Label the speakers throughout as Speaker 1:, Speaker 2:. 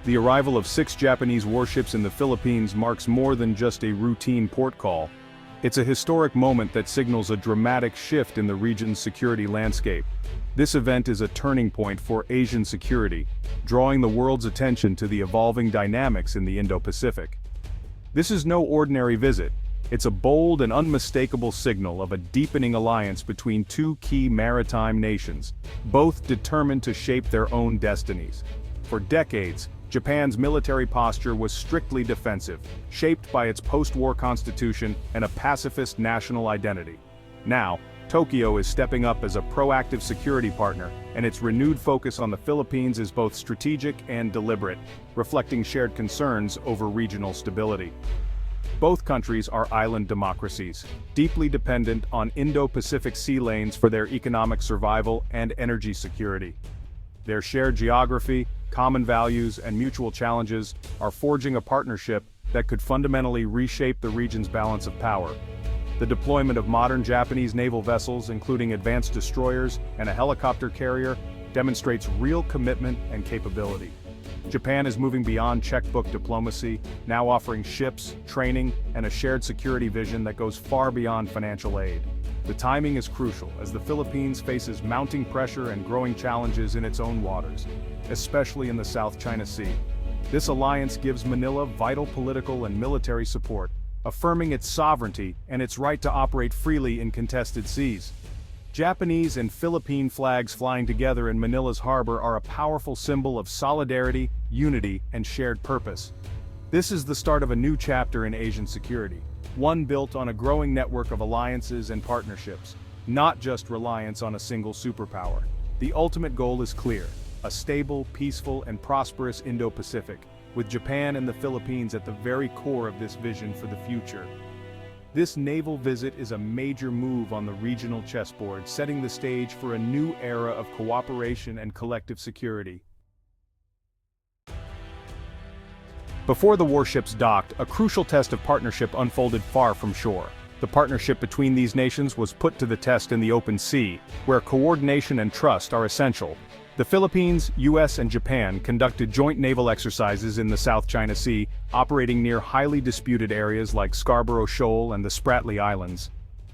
Speaker 1: The arrival of 6 Japanese warships in the Philippines marks more than just a routine port call. It's a historic moment that signals a dramatic shift in the region's security landscape. This event is a turning point for Asian security, drawing the world's attention to the evolving dynamics in the Indo-Pacific. This is no ordinary visit. It's a bold and unmistakable signal of a deepening alliance between two key maritime nations, both determined to shape their own destinies. For decades, Japan's military posture was strictly defensive, shaped by its post-war constitution and a pacifist national identity. Now, Tokyo is stepping up as a proactive security partner, and its renewed focus on the Philippines is both strategic and deliberate, reflecting shared concerns over regional stability. Both countries are island democracies, deeply dependent on Indo-Pacific sea lanes for their economic survival and energy security. Their shared geography, common values, and mutual challenges are forging a partnership that could fundamentally reshape the region's balance of power. The deployment of modern Japanese naval vessels, including advanced destroyers and a helicopter carrier, demonstrates real commitment and capability. Japan is moving beyond checkbook diplomacy, now offering ships, training, and a shared security vision that goes far beyond financial aid. The timing is crucial as the Philippines faces mounting pressure and growing challenges in its own waters, especially in the South China Sea. This alliance gives Manila vital political and military support, affirming its sovereignty and its right to operate freely in contested seas. Japanese and Philippine flags flying together in Manila's harbor are a powerful symbol of solidarity, unity, and shared purpose. This is the start of a new chapter in Asian security, one built on a growing network of alliances and partnerships, not just reliance on a single superpower. The ultimate goal is clear: a stable, peaceful, and prosperous Indo-Pacific, with Japan and the Philippines at the very core of this vision for the future. This naval visit is a major move on the regional chessboard, setting the stage for a new era of cooperation and collective security. Before the warships docked, a crucial test of partnership unfolded far from shore. The partnership between these nations was put to the test in the open sea, where coordination and trust are essential. The Philippines, US, and Japan conducted joint naval exercises in the South China Sea, operating near highly disputed areas like Scarborough Shoal and the Spratly Islands.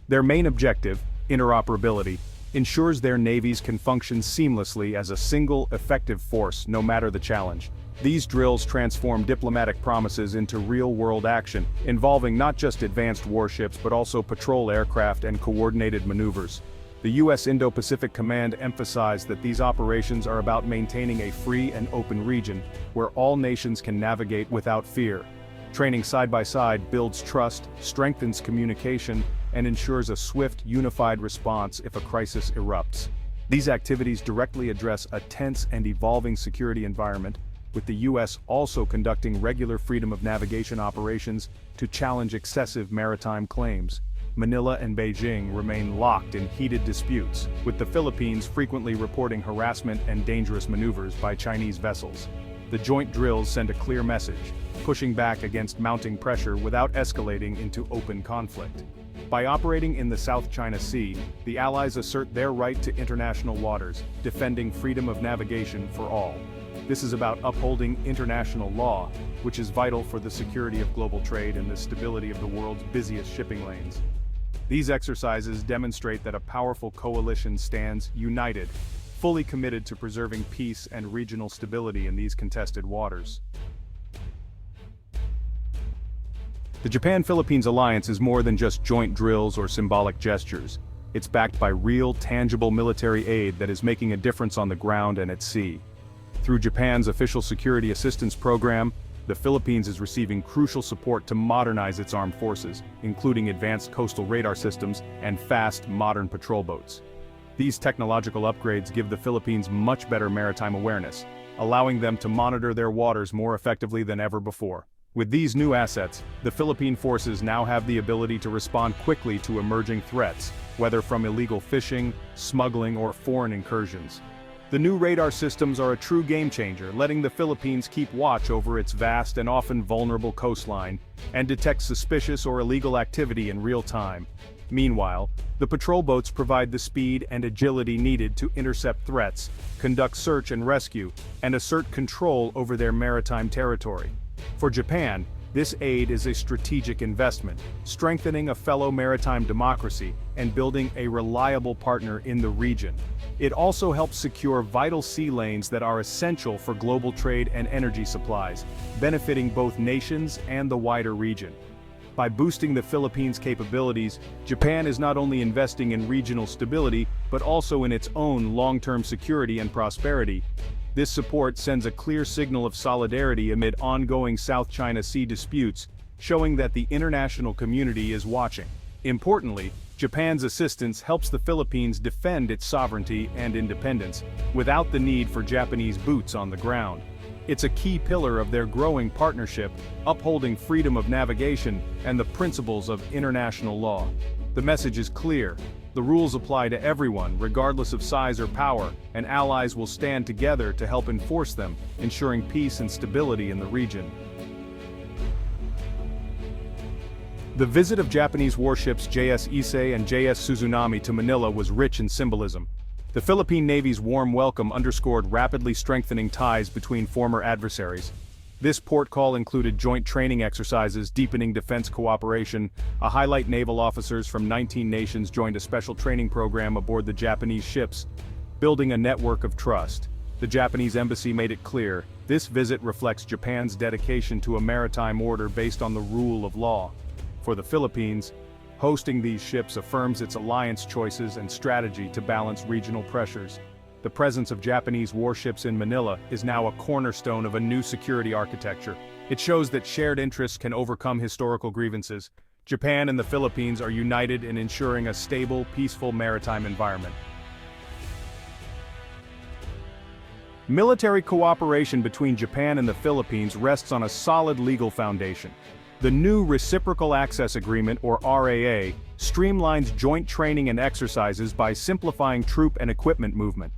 Speaker 1: Their main objective, interoperability, ensures their navies can function seamlessly as a single, effective force no matter the challenge. These drills transform diplomatic promises into real-world action, involving not just advanced warships but also patrol aircraft and coordinated maneuvers. The U.S. Indo-Pacific Command emphasized that these operations are about maintaining a free and open region, where all nations can navigate without fear. Training side by side builds trust, strengthens communication, and ensures a swift, unified response if a crisis erupts. These activities directly address a tense and evolving security environment, with the U.S. also conducting regular freedom of navigation operations to challenge excessive maritime claims. Manila and Beijing remain locked in heated disputes, with the Philippines frequently reporting harassment and dangerous maneuvers by Chinese vessels. The joint drills send a clear message, pushing back against mounting pressure without escalating into open conflict. By operating in the South China Sea, the Allies assert their right to international waters, defending freedom of navigation for all. This is about upholding international law, which is vital for the security of global trade and the stability of the world's busiest shipping lanes. These exercises demonstrate that a powerful coalition stands united, fully committed to preserving peace and regional stability in these contested waters. The Japan-Philippines alliance is more than just joint drills or symbolic gestures. It's backed by real, tangible military aid that is making a difference on the ground and at sea. Through Japan's official security assistance program, the Philippines is receiving crucial support to modernize its armed forces, including advanced coastal radar systems and fast, modern patrol boats. These technological upgrades give the Philippines much better maritime awareness, allowing them to monitor their waters more effectively than ever before. With these new assets, the Philippine forces now have the ability to respond quickly to emerging threats, whether from illegal fishing, smuggling, or foreign incursions. The new radar systems are a true game-changer, letting the Philippines keep watch over its vast and often vulnerable coastline and detect suspicious or illegal activity in real time. Meanwhile, the patrol boats provide the speed and agility needed to intercept threats, conduct search and rescue, and assert control over their maritime territory. For Japan, this aid is a strategic investment, strengthening a fellow maritime democracy and building a reliable partner in the region. It also helps secure vital sea lanes that are essential for global trade and energy supplies, benefiting both nations and the wider region. By boosting the Philippines' capabilities, Japan is not only investing in regional stability, but also in its own long-term security and prosperity. This support sends a clear signal of solidarity amid ongoing South China Sea disputes, showing that the international community is watching. Importantly, Japan's assistance helps the Philippines defend its sovereignty and independence, without the need for Japanese boots on the ground. It's a key pillar of their growing partnership, upholding freedom of navigation and the principles of international law. The message is clear. The rules apply to everyone, regardless of size or power, and allies will stand together to help enforce them, ensuring peace and stability in the region. The visit of Japanese warships JS Issei and JS Suzunami to Manila was rich in symbolism. The Philippine Navy's warm welcome underscored rapidly strengthening ties between former adversaries. This port call included joint training exercises, deepening defense cooperation. A highlight: naval officers from 19 nations joined a special training program aboard the Japanese ships, building a network of trust. The Japanese embassy made it clear, this visit reflects Japan's dedication to a maritime order based on the rule of law. For the Philippines, hosting these ships affirms its alliance choices and strategy to balance regional pressures. The presence of Japanese warships in Manila is now a cornerstone of a new security architecture. It shows that shared interests can overcome historical grievances. Japan and the Philippines are united in ensuring a stable, peaceful maritime environment. Military cooperation between Japan and the Philippines rests on a solid legal foundation. The new Reciprocal Access Agreement, or RAA, streamlines joint training and exercises by simplifying troop and equipment movement.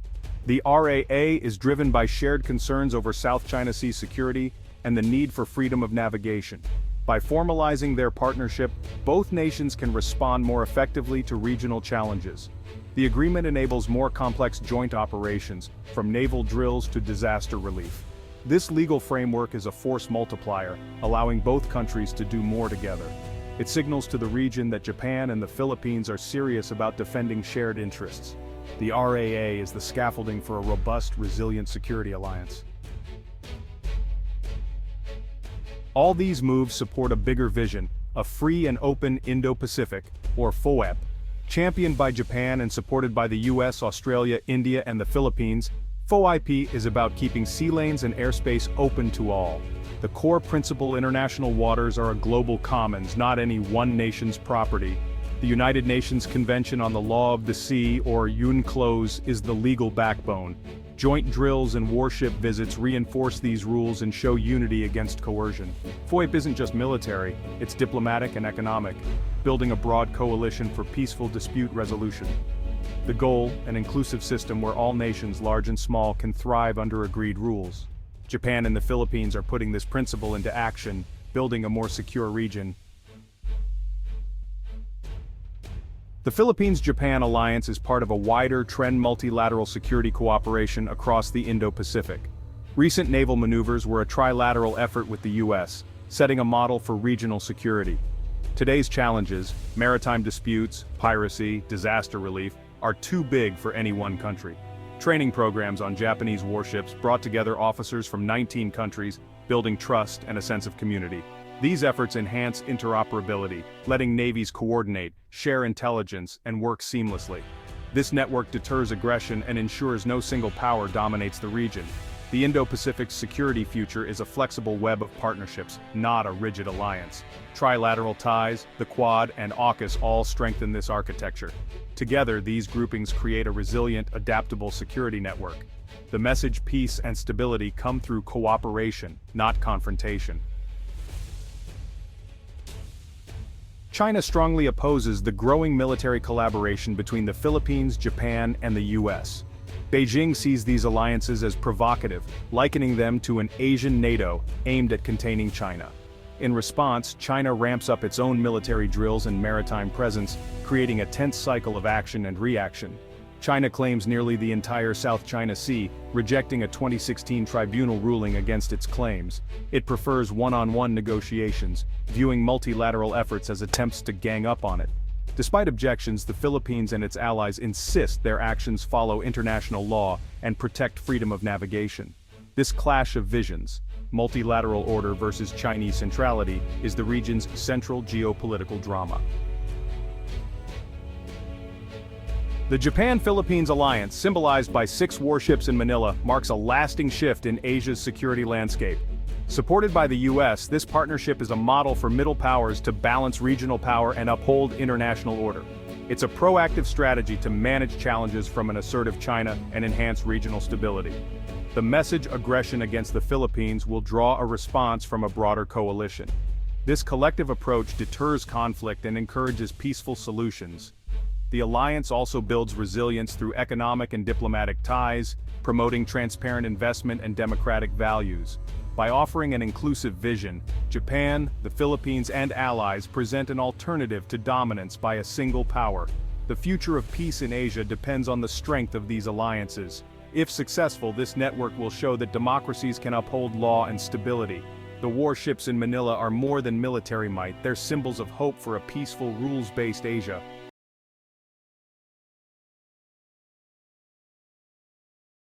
Speaker 1: The RAA is driven by shared concerns over South China Sea security and the need for freedom of navigation. By formalizing their partnership, both nations can respond more effectively to regional challenges. The agreement enables more complex joint operations, from naval drills to disaster relief. This legal framework is a force multiplier, allowing both countries to do more together. It signals to the region that Japan and the Philippines are serious about defending shared interests. The RAA is the scaffolding for a robust, resilient security alliance. All these moves support a bigger vision, a free and open Indo-Pacific, or FOEP, championed by Japan and supported by the US, Australia, India, and the Philippines. FOIP is about keeping sea lanes and airspace open to all. The core principle: international waters are a global commons, not any one nation's property. The United Nations Convention on the Law of the Sea, or UNCLOS, is the legal backbone. Joint drills and warship visits reinforce these rules and show unity against coercion. FOIP isn't just military, it's diplomatic and economic, building a broad coalition for peaceful dispute resolution. The goal: an inclusive system where all nations, large and small, can thrive under agreed rules. Japan and the Philippines are putting this principle into action, building a more secure region. The Philippines-Japan alliance is part of a wider trend multilateral security cooperation across the Indo-Pacific. Recent naval maneuvers were a trilateral effort with the US, setting a model for regional security. Today's challenges, maritime disputes, piracy, disaster relief, are too big for any one country. Training programs on Japanese warships brought together officers from 19 countries, building trust and a sense of community. These efforts enhance interoperability, letting navies coordinate, share intelligence, and work seamlessly. This network deters aggression and ensures no single power dominates the region. The Indo-Pacific's security future is a flexible web of partnerships, not a rigid alliance. Trilateral ties, the Quad, and AUKUS all strengthen this architecture. Together, these groupings create a resilient, adaptable security network. The message: peace and stability come through cooperation, not confrontation. China strongly opposes the growing military collaboration between the Philippines, Japan, and the US. Beijing sees these alliances as provocative, likening them to an Asian NATO aimed at containing China. In response, China ramps up its own military drills and maritime presence, creating a tense cycle of action and reaction. China claims nearly the entire South China Sea, rejecting a 2016 tribunal ruling against its claims. It prefers one-on-one negotiations, viewing multilateral efforts as attempts to gang up on it. Despite objections, the Philippines and its allies insist their actions follow international law and protect freedom of navigation. This clash of visions, multilateral order versus Chinese centrality, is the region's central geopolitical drama. The Japan-Philippines alliance, symbolized by 6 warships in Manila, marks a lasting shift in Asia's security landscape. Supported by the US, this partnership is a model for middle powers to balance regional power and uphold international order. It's a proactive strategy to manage challenges from an assertive China and enhance regional stability. The message aggression against the Philippines will draw a response from a broader coalition. This collective approach deters conflict and encourages peaceful solutions. The alliance also builds resilience through economic and diplomatic ties, promoting transparent investment and democratic values. By offering an inclusive vision, Japan, the Philippines, and allies present an alternative to dominance by a single power. The future of peace in Asia depends on the strength of these alliances. If successful, this network will show that democracies can uphold law and stability. The warships in Manila are more than military might, they're symbols of hope for a peaceful, rules-based Asia.